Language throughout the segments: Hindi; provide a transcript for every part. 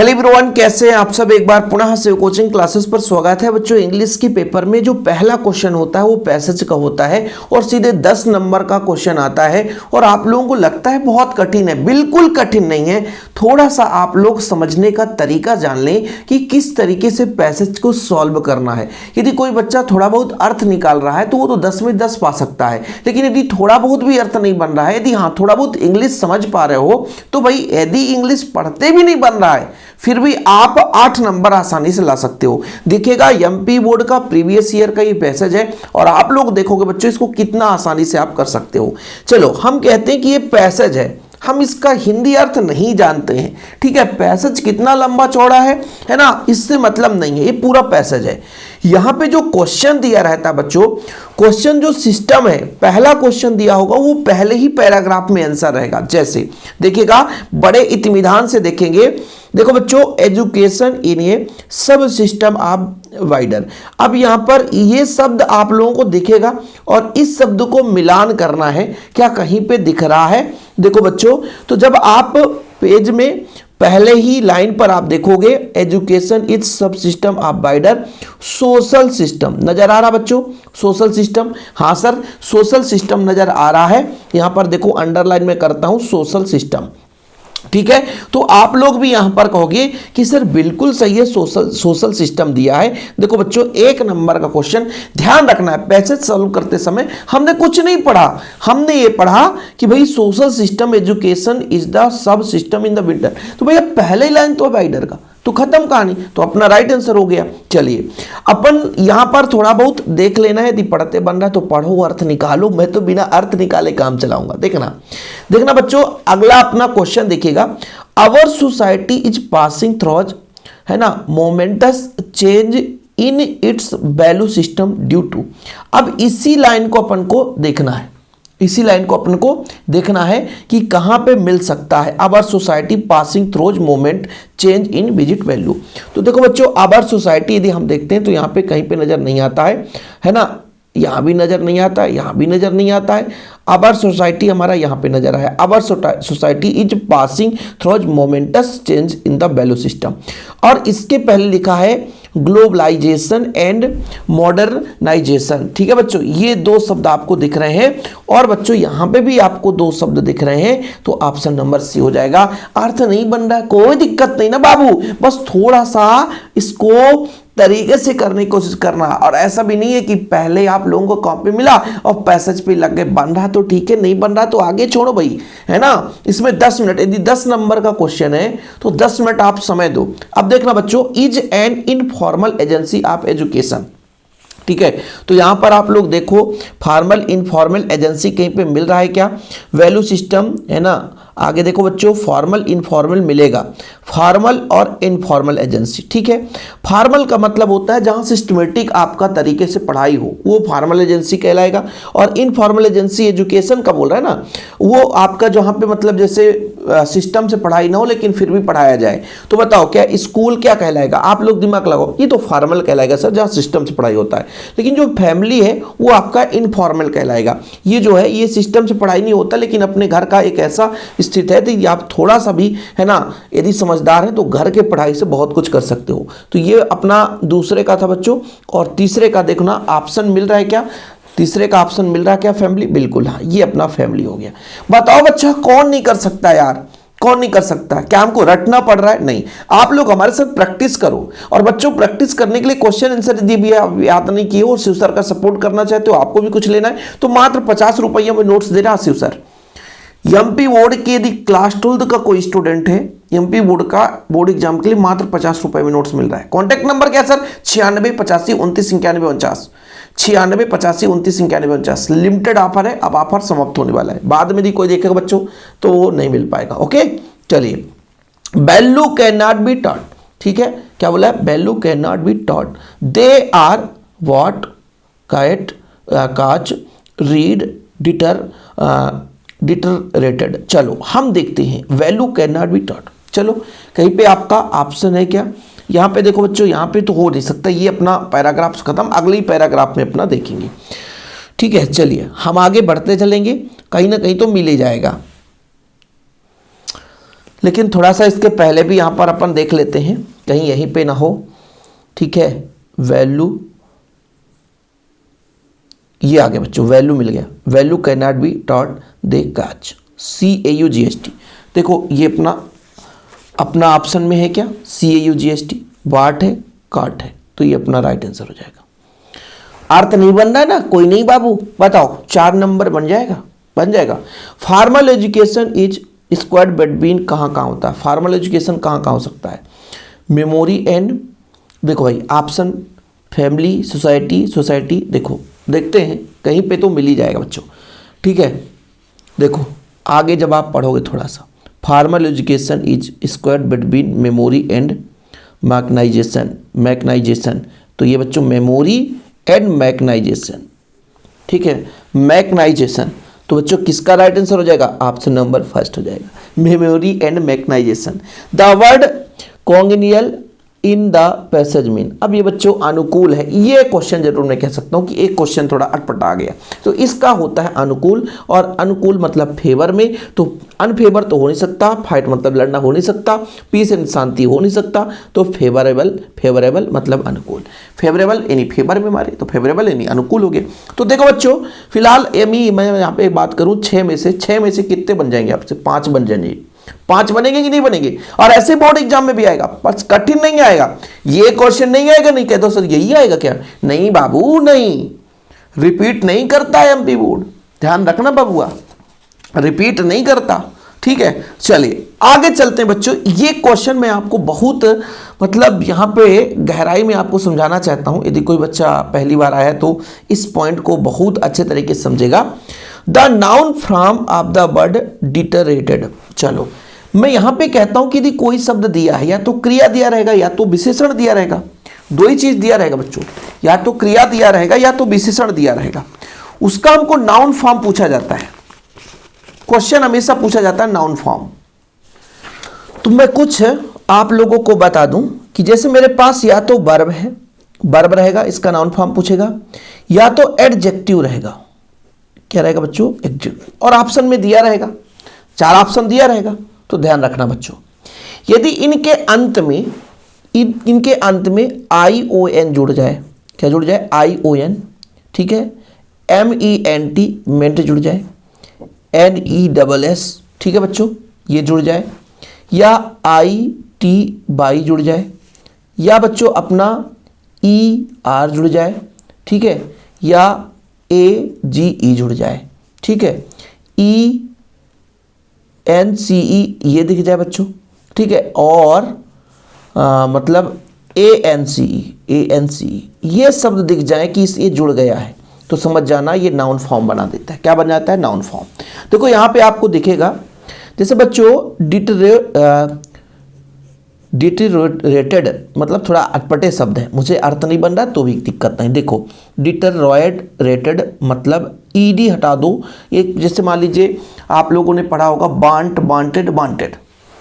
हेलो एवरीवन, कैसे हैं आप सब। एक बार पुनः से कोचिंग क्लासेस पर स्वागत है बच्चों। इंग्लिश की पेपर में जो पहला क्वेश्चन होता है वो पैसेज का होता है और सीधे 10 नंबर का क्वेश्चन आता है। और आप लोगों को लगता है बहुत कठिन है, बिल्कुल कठिन नहीं है। थोड़ा सा आप लोग समझने का तरीका जान लें कि किस तरीके से पैसेज को सॉल्व करना है। यदि कोई बच्चा थोड़ा बहुत अर्थ निकाल रहा है तो वो तो 10 में 10 पा सकता है, लेकिन यदि थोड़ा बहुत भी अर्थ नहीं बन रहा है, यदि हाँ थोड़ा बहुत इंग्लिश समझ पा रहे हो, तो भाई यदि इंग्लिश पढ़ते भी नहीं बन रहा है फिर भी आप 8 नंबर आसानी से ला सकते हो। देखिएगा एमपी बोर्ड का प्रीवियस ईयर का ये पैसेज है और आप लोग देखोगे बच्चों इसको कितना आसानी से आप कर सकते हो। चलो हम कहते हैं कि ये पैसेज है, हम इसका हिंदी अर्थ नहीं जानते हैं, ठीक है। पैसेज कितना लंबा चौड़ा है ना, इससे मतलब नहीं है, ये पूरा पैसेज है। यहां पे जो क्वेश्चन दिया रहता है बच्चों, क्वेश्चन जो सिस्टम है, पहला क्वेश्चन दिया होगा वो पहले ही पैराग्राफ में आंसर रहेगा। जैसे देखिएगा, बड़े इत्मीनान से देखेंगे। देखो बच्चों, एजुकेशन इन ए सब सिस्टम ऑफ वाइडर। अब यहां पर ये शब्द आप लोगों को दिखेगा और इस शब्द को मिलान करना है। क्या कहीं पे दिख रहा है? देखो बच्चों, तो जब आप पेज में पहले ही लाइन पर आप देखोगे एजुकेशन इज सब system of wider social system, नजर आ रहा बच्चों? सोशल सिस्टम, हाँ सर सोशल सिस्टम नजर आ रहा है। यहां पर देखो अंडरलाइन में करता हूं सोशल सिस्टम, ठीक है। तो आप लोग भी यहां पर कहोगे कि सर बिल्कुल सही है, सोशल सिस्टम दिया है। देखो बच्चों, 1 नंबर का क्वेश्चन ध्यान रखना है, पैसेज सॉल्व करते समय हमने कुछ नहीं पढ़ा, हमने ये पढ़ा कि भाई social system education is the sub system in the winter. तो भैया पहले लाइन तो वाइडर का, तो खत्म कहानी, तो अपना राइट आंसर हो गया। चलिए अपन यहां पर थोड़ा बहुत देख लेना है, यदि पढ़ते बन रहा है तो पढ़ो, अर्थ निकालो। मैं तो बिना अर्थ निकाले काम चलाऊंगा। देखना बच्चों, अगला अपना क्वेश्चन देखिएगा। Our society is passing through, है ना, momentous change in its value system due to. अब इसी लाइन को अपन को देखना है, इसी लाइन को अपन को देखना है कि कहां पे मिल सकता है। Our society passing through moment change in visit value. तो देखो बच्चों, आवर सोसाइटी यदि हम देखते हैं तो यहां पे कहीं पे नजर नहीं आता है ना, यहां भी नजर नहीं आता है, यहां भी नजर नहीं आता है। आवर सोसाइटी हमारा यहां पे नजर आया, our society is passing through momentous change in the value system. और इसके पहले लिखा है ग्लोबलाइजेशन एंड मॉडर्नाइजेशन, ठीक है बच्चों। ये 2 शब्द आपको दिख रहे हैं और बच्चों यहां पे भी आपको 2 शब्द दिख रहे हैं, तो ऑप्शन नंबर सी हो जाएगा। अर्थ नहीं बन रहा, कोई दिक्कत नहीं ना बाबू, बस थोड़ा सा इसको तरीके से करने की कोशिश करना। और ऐसा भी नहीं है कि पहले आप लोगों को कॉपी मिला और पैसेज पे लग गए, बन रहा तो ठीक है, नहीं बन रहा तो आगे छोड़ो भाई, है ना। इसमें 10 मिनट, यदि 10 नंबर का क्वेश्चन है तो 10 मिनट आप समय दो। अब देखना बच्चों, is an informal agency of education, ठीक है। तो यहां पर आप लोग देखो, फॉर्मल इनफॉर्मल एजेंसी कहीं पे मिल रहा है क्या? वैल्यू सिस्टम, है ना। आगे देखो बच्चों, फॉर्मल इनफॉर्मल मिलेगा, फॉर्मल और इनफॉर्मल एजेंसी, ठीक है। फॉर्मल का मतलब होता है जहां सिस्टमेटिक आपका तरीके से पढ़ाई हो, वो फॉर्मल एजेंसी कहलाएगा। और इनफॉर्मल एजेंसी एजुकेशन का बोल रहा है ना, वो आपका जहां पे मतलब जैसे सिस्टम से पढ़ाई ना हो लेकिन फिर भी पढ़ाया जाए। तो बताओ क्या स्कूल क्या कहलाएगा? आप लोग दिमाग लगाओ, ये तो फॉर्मल कहलाएगा सर, जहां सिस्टम से पढ़ाई होता है। लेकिन जो फैमिली है वो आपका इनफॉर्मल कहलाएगा। ये जो है ये सिस्टम से पढ़ाई नहीं होता, लेकिन अपने घर का एक ऐसा स्थित है कि आप थोड़ा सा भी, है ना, यदि समझदार है तो घर के पढ़ाई से बहुत कुछ कर सकते हो। तो ये अपना दूसरे का था बच्चों। और तीसरे का देखना, ऑप्शन मिल रहा है क्या? तीसरे का ऑप्शन मिल रहा है क्या? फैमिली, बिल्कुल हाँ, ये अपना फैमिली हो गया। बताओ बच्चा, कौन नहीं कर सकता यार, कौन नहीं कर सकता? क्या हमको रटना पड़ रहा है? नहीं, आप लोग हमारे साथ प्रैक्टिस करो। और बच्चों प्रैक्टिस करने के लिए क्वेश्चन आंसर यदि भी याद नहीं किए और शिव सर का सपोर्ट करना चाहते हो, आपको भी कुछ लेना है तो मात्र 50 रुपये में नोट्स दे रहा शिव सर। एमपी बोर्ड के यदि क्लास 12 का कोई स्टूडेंट है, एमपी बोर्ड का बोर्ड एग्जाम के लिए मात्र 50 रुपए में नोट्स मिल रहा है। कॉन्टैक्ट नंबर क्या सर? 96 85 29 91 49, 96 85 29 91 49। लिमिटेड ऑफर है, अब ऑफर समाप्त होने वाला है, बाद में यदि कोई देखेगा बच्चों तो वो नहीं मिल पाएगा। ओके चलिए, value can not be taught, ठीक है। क्या बोला है? Value can not be taught, they are what, cat, catch, read, deteriorated. चलो हम देखते हैं, value can not be taught. चलो कहीं पे आपका ऑप्शन है क्या? यहां पे देखो बच्चों, यहां पे तो हो नहीं सकता, ये अपना पैराग्राफ खत्म, अगले ही पैराग्राफ में अपना देखेंगे, ठीक है। चलिए हम आगे बढ़ते चलेंगे, कहीं ना कहीं तो मिल ही जाएगा। लेकिन थोड़ा सा इसके पहले भी यहाँ पर अपन देख लेते हैं, कहीं यहीं पे ना हो। ठीक है, वैल्यू, ये आ गया बच्चों, वैल्यू मिल गया। Value can not be taught they catch, CAUGST। देखो ये अपना ऑप्शन में है क्या, CAUGST, वाट है, काट है, तो ये अपना राइट आंसर हो जाएगा। अर्थ नहीं बन रहा है ना, कोई नहीं बाबू, बताओ 4 नंबर बन जाएगा, बन जाएगा। Formal education is squad between कहाँ कहाँ होता है, फॉर्मल एजुकेशन कहाँ कहाँ हो सकता है, मेमोरी एंड, देखो भाई ऑप्शन फैमिली, सोसाइटी, सोसाइटी, देखो देखते हैं कहीं पे तो मिल ही जाएगा बच्चों। ठीक है, देखो आगे जब आप पढ़ोगे थोड़ा सा, formal education is squad between memory and mechanization, तो ये बच्चों मेमोरी एंड मैकनाइजेशन। ठीक है, मैकनाइजेशन, तो बच्चों किसका राइट आंसर हो जाएगा, ऑप्शन नंबर फर्स्ट हो जाएगा, memory and mechanization. The word congenial in the passage mean, अब ये बच्चों अनुकूल है, ये क्वेश्चन जरूर मैं कह सकता हूँ कि एक क्वेश्चन थोड़ा अटपटा आ गया। तो इसका होता है अनुकूल, और अनुकूल मतलब फेवर में, तो अनफेवर तो हो नहीं सकता, फाइट मतलब लड़ना हो नहीं सकता, पीस एंड शांति हो नहीं सकता, तो फेवरेबल, फेवरेबल मतलब अनुकूल, फेवरेबल यानी फेवर में मारे, तो फेवरेबल यानी अनुकूल हो गए। तो देखो बच्चों फिलहाल मैं यहाँ पे बात करूँ 6 में से कितने बन जाएंगे आपसे, 5 बन जाएंगे, 5 बनेंगे कि नहीं बनेंगे। और ऐसे बोर्ड एग्जाम में भी आएगा, बस कठिन नहीं आएगा, ये क्वेश्चन नहीं आएगा, नहीं कह दो सर यही आएगा क्या, नहीं बाबू नहीं, रिपीट नहीं करता है एमपी बोर्ड, ध्यान रखना बाबूआ, रिपीट नहीं करता। ठीक है, चलिए आगे चलते हैं बच्चों। ये क्वेश्चन मैं आपको बहुत मतलब यहाँ पे गहराई में आपको समझाना चाहता हूँ, यदि कोई बच्चा पहली बार आया तो इस पॉइंट को बहुत अच्छे तरीके से समझेगा। The noun from of the word deteriorated, चलो मैं यहां पे कहता हूं कि यदि कोई शब्द दिया है, या तो क्रिया दिया रहेगा या तो विशेषण दिया रहेगा, दो ही चीज दिया रहेगा बच्चों, या तो क्रिया दिया रहेगा या तो विशेषण दिया रहेगा, उसका हमको नाउन फॉर्म पूछा जाता है। क्वेश्चन हमेशा पूछा जाता है नाउन फॉर्म। तो मैं कुछ आप लोगों को बता दूं कि जैसे मेरे पास या तो वर्ब है, वर्ब रहेगा, इसका नाउन फॉर्म पूछेगा, या तो एडजेक्टिव रहेगा, क्या रहेगा बच्चों, एडजेक्टिव, और ऑप्शन में दिया रहेगा, 4 ऑप्शन दिया रहेगा। तो ध्यान रखना बच्चों, यदि इनके अंत में ION जुड़ जाए, क्या जुड़ जाए, ION, ठीक है, MENT मेंट जुड़ जाए, NESS, ठीक है बच्चों, ये जुड़ जाए, या IT बाई जुड़ जाए, या बच्चों अपना ER जुड़ जाए, ठीक है, या AGE जुड़ जाए, ठीक है, ENCE ये दिख जाए बच्चों, ठीक है, और मतलब ANCE ये शब्द दिख जाए कि ये जुड़ गया है, तो समझ जाना ये नाउन फॉर्म बना देता है। क्या बन जाता है, नाउन फॉर्म। देखो यहाँ पे आपको दिखेगा, जैसे बच्चों डिटरेटेड मतलब थोड़ा अटपटे शब्द है, मुझे अर्थ नहीं बन रहा तो भी दिक्कत नहीं। देखो डिटरेटेड मतलब ED हटा दो, एक जैसे मान लीजिए आप लोगों ने पढ़ा होगा वांटेड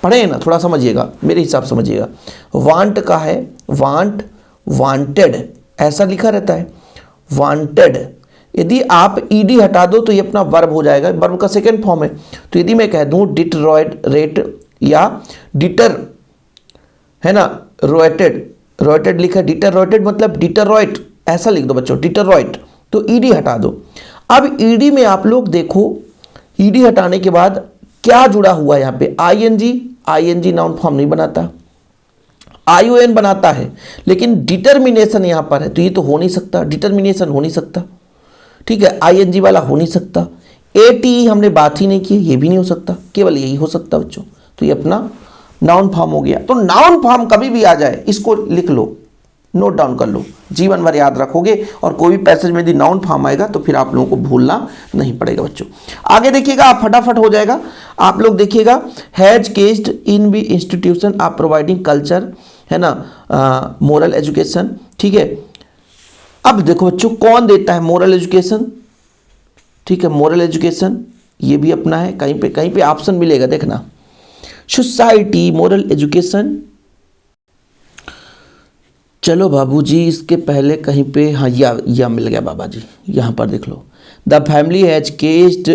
पढ़े ना, थोड़ा समझिएगा, मेरे हिसाब से समझिएगा। वांट का है वांटेड ऐसा लिखा रहता है, वांटेड, यदि आप ED हटा दो तो ये अपना वर्ब हो जाएगा, वर्ब का सेकेंड फॉर्म है। तो यदि मैं कह दूं डिटरेट या डिटर है ना, रोटेड लिखा, डिटरोटेड मतलब डिटरॉइट ऐसा लिख दो बच्चों, डिटरॉइट, तो ED हटा दो। अब ED में आप लोग देखो, ED हटाने के बाद क्या जुड़ा हुआ है यहाँ पे, ING नाउन फॉर्म नहीं बनाता, ION बनाता है, लेकिन डिटर्मिनेशन यहाँ पर है तो ये तो हो नहीं सकता, डिटर्मिनेशन हो नहीं सकता, ठीक है, ING वाला हो नहीं सकता, ATE हमने बात ही नहीं की, ये भी नहीं हो सकता, केवल यही हो सकता बच्चों। तो ये अपना नाउन फॉर्म हो गया। तो नाउन फॉर्म कभी भी आ जाए इसको लिख लो, नोट डाउन कर लो, जीवन भर याद रखोगे, और कोई भी पैसेज में यदि नाउन फॉर्म आएगा तो फिर आप लोगों को भूलना नहीं पड़ेगा बच्चों। आगे देखिएगा, आप फटाफट हो जाएगा, आप लोग देखिएगा, has ceased in be institution of providing culture, है ना, मोरल एजुकेशन, ठीक है। अब देखो बच्चों कौन देता है मोरल एजुकेशन, ठीक है, मोरल एजुकेशन ये भी अपना है, कहीं पे ऑप्शन मिलेगा देखना, सोसाइटी, मोरल एजुकेशन। चलो बाबूजी इसके पहले कहीं पे, हाँ या मिल गया बाबा जी, यहाँ पर देख लो, the family has ceased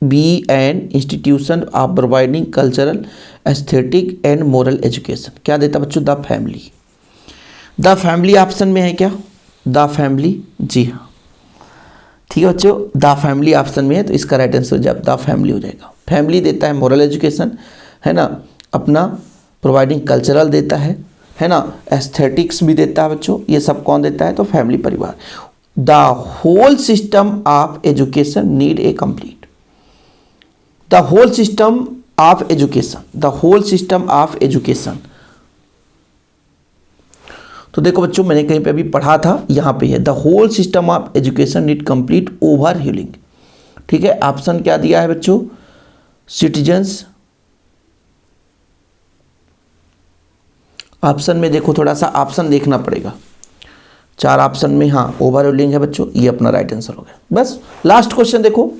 be an institution of providing cultural aesthetic and moral education. क्या देता बच्चों? The family. The family option में है क्या? द फैमिली, जी हाँ, ठीक है बच्चों, द फैमिली ऑप्शन में है, तो इसका राइट आंसर जब द फैमिली हो जाएगा। फैमिली देता है मोरल एजुकेशन, है ना, अपना प्रोवाइडिंग कल्चरल देता है ना, एस्थेटिक्स भी देता है बच्चों, ये सब कौन देता है? तो फैमिली, परिवार। The whole system of education need a complete. The whole system of education, the whole system of education. तो देखो बच्चों, मैंने कहीं पे अभी पढ़ा था, यहाँ पे है the whole system of education need complete over healing. ठीक है, ऑप्शन क्या दिया है बच्चों? सिटीजन्स। ऑप्शन में देखो, थोड़ा सा ऑप्शन देखना पड़ेगा, 4 ऑप्शन में हाँ ओवर हीलिंग है बच्चों, ये अपना राइट आंसर हो गया। बस लास्ट क्वेश्चन देखो,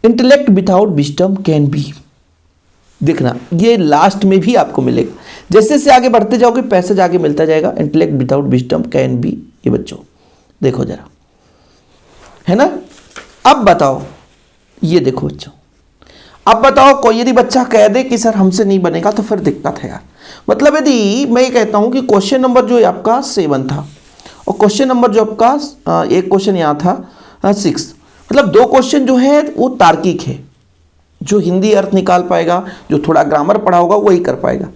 intellect without wisdom can be. देखना, ये लास्ट में भी आपको मिलेगा, जैसे जैसे आगे बढ़ते जाओगे पैसेज आगे मिलता जाएगा। Intellect without wisdom can be, ये बच्चों देखो जरा, है ना। अब बताओ, ये देखो बच्चों, अब बताओ, कोई यदि बच्चा कह दे कि सर हमसे नहीं बनेगा, तो फिर दिक्कत है यार। मतलब यदि मैं ये कहता हूं कि क्वेश्चन नंबर जो आपका 7 था और क्वेश्चन नंबर जो आपका एक क्वेश्चन यहाँ था 6, मतलब 2 क्वेश्चन जो है वो तार्किक है, जो हिंदी अर्थ निकाल पाएगा, जो थोड़ा ग्रामर पढ़ा होगा वही कर पाएगा,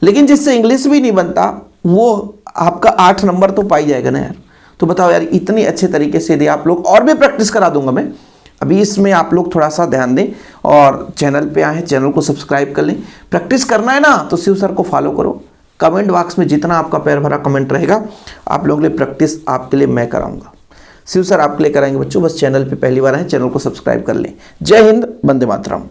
लेकिन जिससे इंग्लिश भी नहीं बनता वो आपका 8 नंबर तो पाई जाएगा ना यार। तो बताओ यार, इतनी अच्छे तरीके से यदि आप लोग, और भी प्रैक्टिस करा दूंगा मैं, अभी इसमें आप लोग थोड़ा सा ध्यान दें और चैनल पे आए हैं, चैनल को सब्सक्राइब कर लें। प्रैक्टिस करना है ना, तो शिव सर को फॉलो करो। कमेंट बॉक्स में जितना आपका पैर भरा कमेंट रहेगा, आप लोगों के लिए प्रैक्टिस आपके लिए मैं कराऊंगा, शिव सर आपके लिए कराएंगे बच्चों। बस चैनल पे पहली बार आए, चैनल को सब्सक्राइब कर लें। जय हिंद, वंदे मातरम।